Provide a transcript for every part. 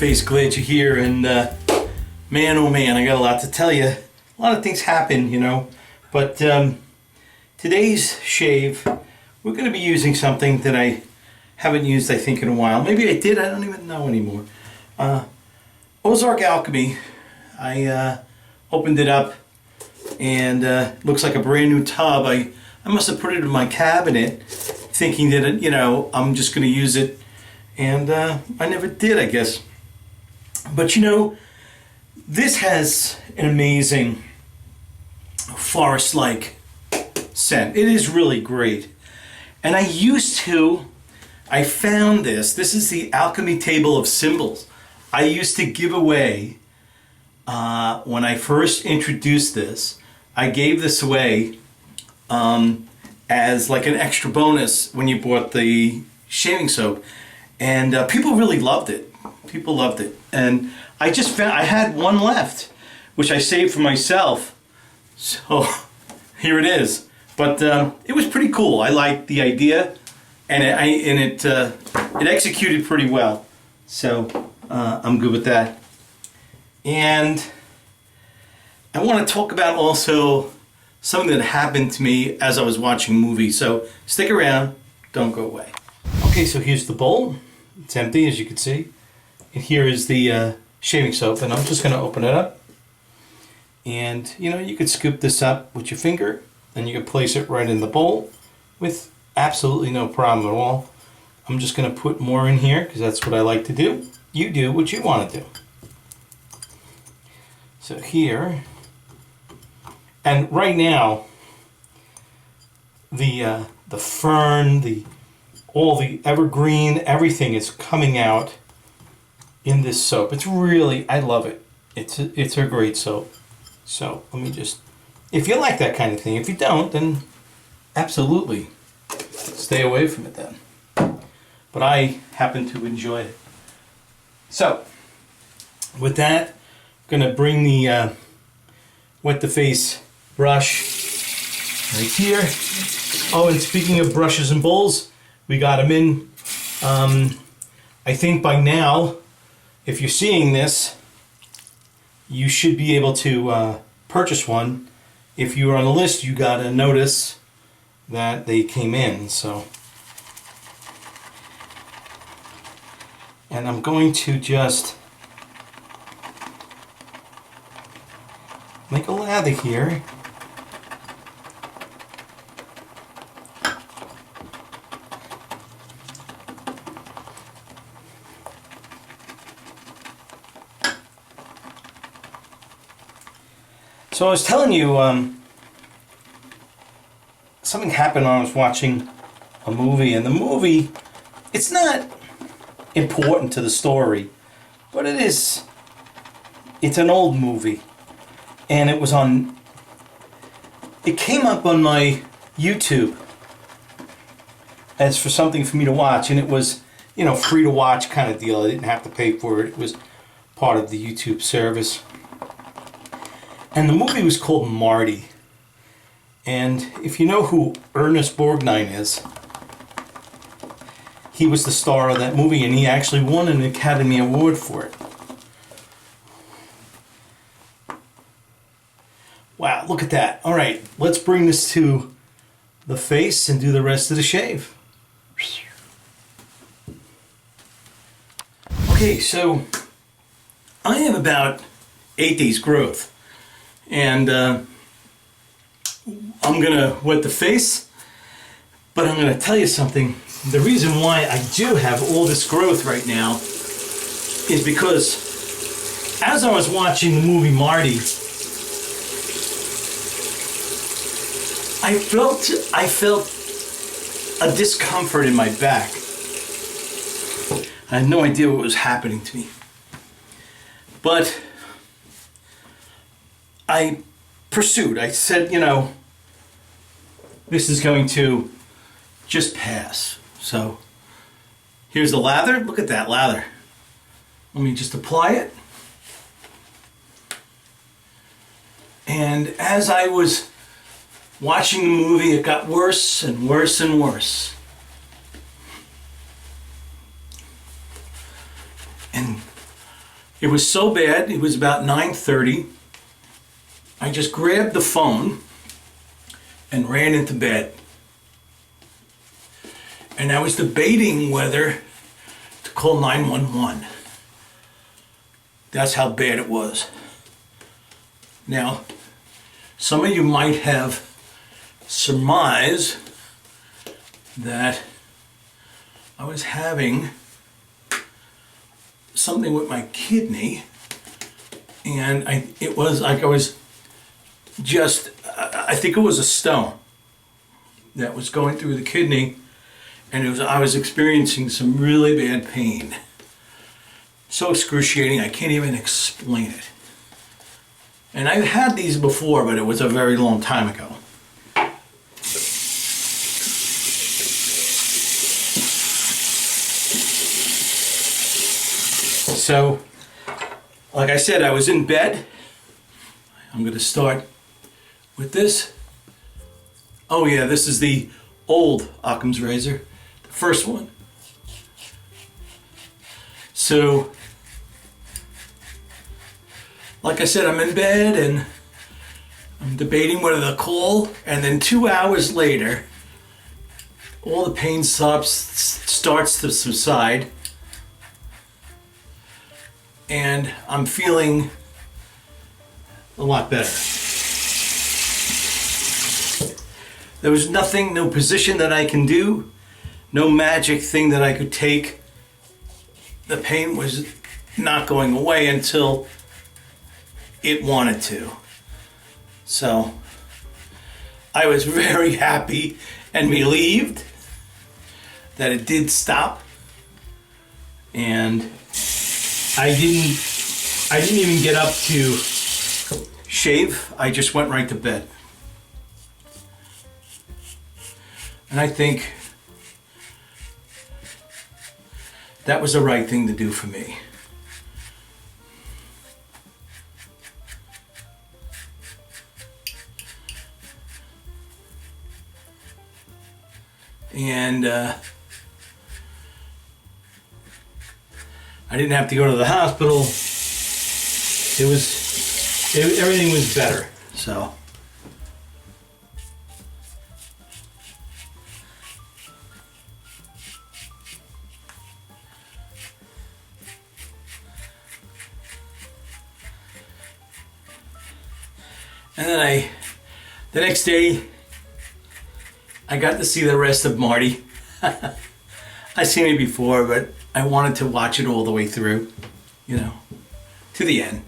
face glad you're here, and man oh man, I got a lot to tell you. A lot of things happen, you know, but today's shave, we're going to be using something that I haven't used, I think, in a while. Maybe I did, I don't even know anymore. Ozark Alchemy. I opened it up, and looks like a brand new tub. I must have put it in my cabinet thinking that, you know, I'm just going to use it, and I never did, I guess. But you know, this has an amazing forest-like scent. It is really great. And I found this. This is the Alchemy Table of Symbols. I used to give away, when I first introduced this, I gave this away as like an extra bonus when you bought the shaving soap. And people really loved it. People loved it. And I just found, I had one left, which I saved for myself. So here it is. But it was pretty cool. I liked the idea, and it executed pretty well. So I'm good with that. And I want to talk about also something that happened to me as I was watching a movie. So stick around, don't go away. Okay, so here's the bowl. It's empty, as you can see. And here is the shaving soap, and I'm just going to open it up. And you know, you could scoop this up with your finger, and you can place it right in the bowl with absolutely no problem at all. I'm just going to put more in here because that's what I like to do. You do what you want to do. So here, and right now, the Firn, all the evergreen, everything is coming out in this soap. It's really, I love it. It's a great soap. So let me just, if you like that kind of thing, if you don't, then absolutely stay away from it then. But I happen to enjoy it. So with that, I'm going to bring the wet the face brush right here. Oh, and speaking of brushes and bowls, we got them in. I think by now, if you're seeing this, you should be able to purchase one. If you were on the list, you got a notice that they came in. So, and I'm going to just make a lather here. So I was telling you, something happened when I was watching a movie, and the movie, it's not important to the story, but it's an old movie, and it came up on my YouTube as for something for me to watch, and it was, you know, free to watch kind of deal. I didn't have to pay for it. It was part of the YouTube service. And the movie was called Marty. And if you know who Ernest Borgnine is, he was the star of that movie, and he actually won an Academy Award for it. Wow, look at that. All right, let's bring this to the face and do the rest of the shave. Okay, so I have about 8 days growth. And I'm going to wet the face, but I'm going to tell you something. The reason why I do have all this growth right now is because as I was watching the movie Marty, I felt a discomfort in my back. I had no idea what was happening to me. But I pursued. I said, you know, this is going to just pass. So here's the lather. Look at that lather. Let me just apply it. And as I was watching the movie, it got worse and worse and worse. And It was so bad, it was about 9:30. I just grabbed the phone and ran into bed. And I was debating whether to call 911. That's how bad it was. Now, some of you might have surmised that I was having something with my kidney, and I think it was a stone that was going through the kidney, and I was experiencing some really bad pain. So excruciating, I can't even explain it. And I've had these before, but it was a very long time ago. So, like I said, I was in bed. I'm going to start with this. Oh yeah, this is the old Occam's razor, the first one. So, like I said, I'm in bed and I'm debating whether to call, and then 2 hours later, all the pain starts to subside, and I'm feeling a lot better. There was nothing, no position that I can do, no magic thing that I could take. The pain was not going away until it wanted to. So I was very happy and relieved that it did stop, and I didn't even get up to shave. I just went right to bed. And I think that was the right thing to do for me. And I didn't have to go to the hospital. Everything was better. So. And then the next day, I got to see the rest of Marty. I've seen it before, but I wanted to watch it all the way through, to the end.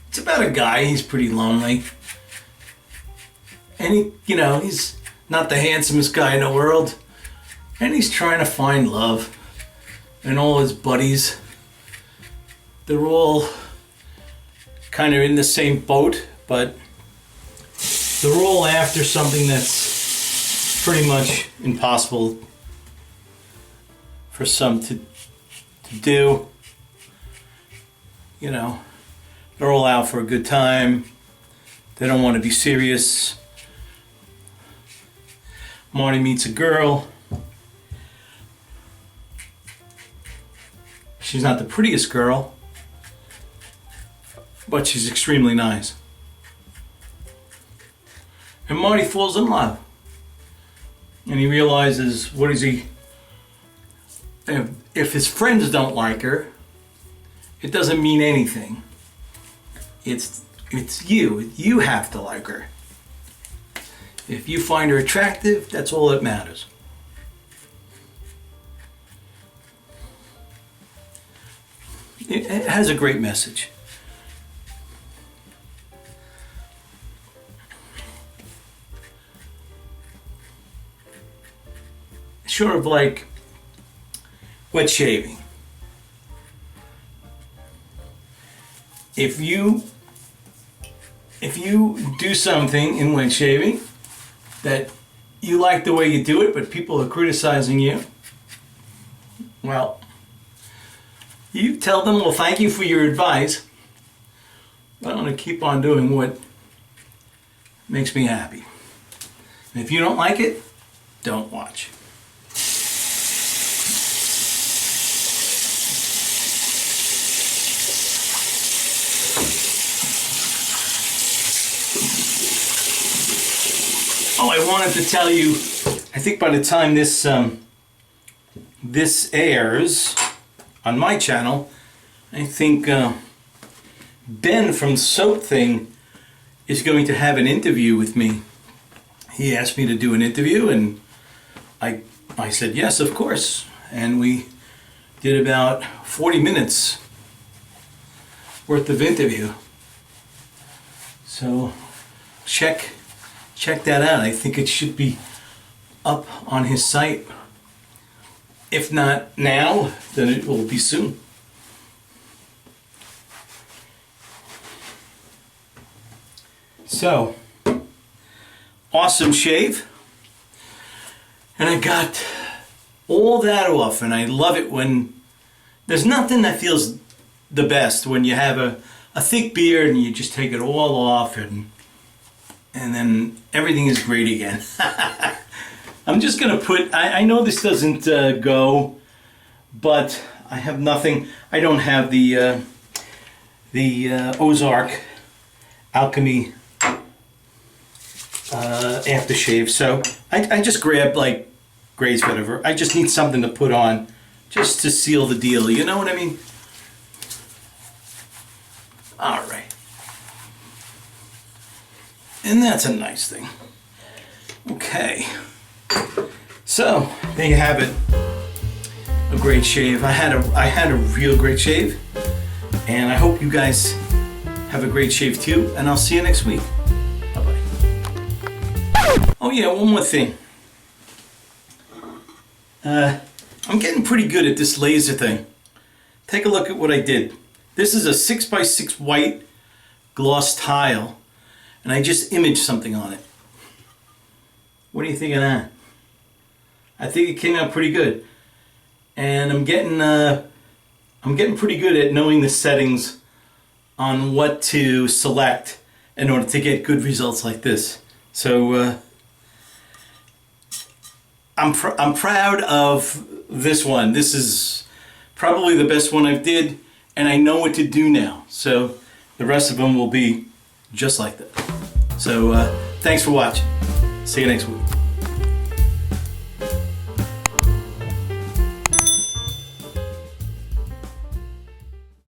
It's about a guy, he's pretty lonely. And he's not the handsomest guy in the world. And he's trying to find love. And all his buddies, they're all kind of in the same boat, but they're all after something that's pretty much impossible for some to do. They're all out for a good time. They don't want to be serious. Marty meets a girl. She's not the prettiest girl, but she's extremely nice. And Marty falls in love. And he realizes, if his friends don't like her, it doesn't mean anything. It's you. You have to like her. If you find her attractive, that's all that matters. It has a great message. Sort of like wet shaving. If you do something in wet shaving that you like the way you do it, but people are criticizing you, well, you tell them, well, thank you for your advice, but I'm going to keep on doing what makes me happy. And if you don't like it, don't watch. Oh, I wanted to tell you, I think by the time this this airs on my channel, I think Ben from Soap Thing is going to have an interview with me. He asked me to do an interview, and I said yes, of course. And we did about 40 minutes worth of interview. So check that out. I think it should be up on his site. If not now, then it will be soon. So, awesome shave. And I got all that off, and I love it when there's nothing that feels the best when you have a thick beard and you just take it all off, and then everything is great again. I'm just gonna put, I know this doesn't go, but I have nothing. I don't have the Ozark Alchemy aftershave, so I just grabbed like Gray's whatever. I just need something to put on just to seal the deal, you know what I mean? Alright. And that's a nice thing. Okay. So, there you have it. A great shave. I had a real great shave. And I hope you guys have a great shave too. And I'll see you next week. Bye-bye. Oh yeah, one more thing. I'm getting pretty good at this laser thing. Take a look at what I did. This is a 6x6 white gloss tile, and I just imaged something on it. What do you think of that? I think it came out pretty good, and I'm getting pretty good at knowing the settings on what to select in order to get good results like this. So I'm proud of this one. This is probably the best one I've did, and I know what to do now. So the rest of them will be just like that. So thanks for watching. See you next week.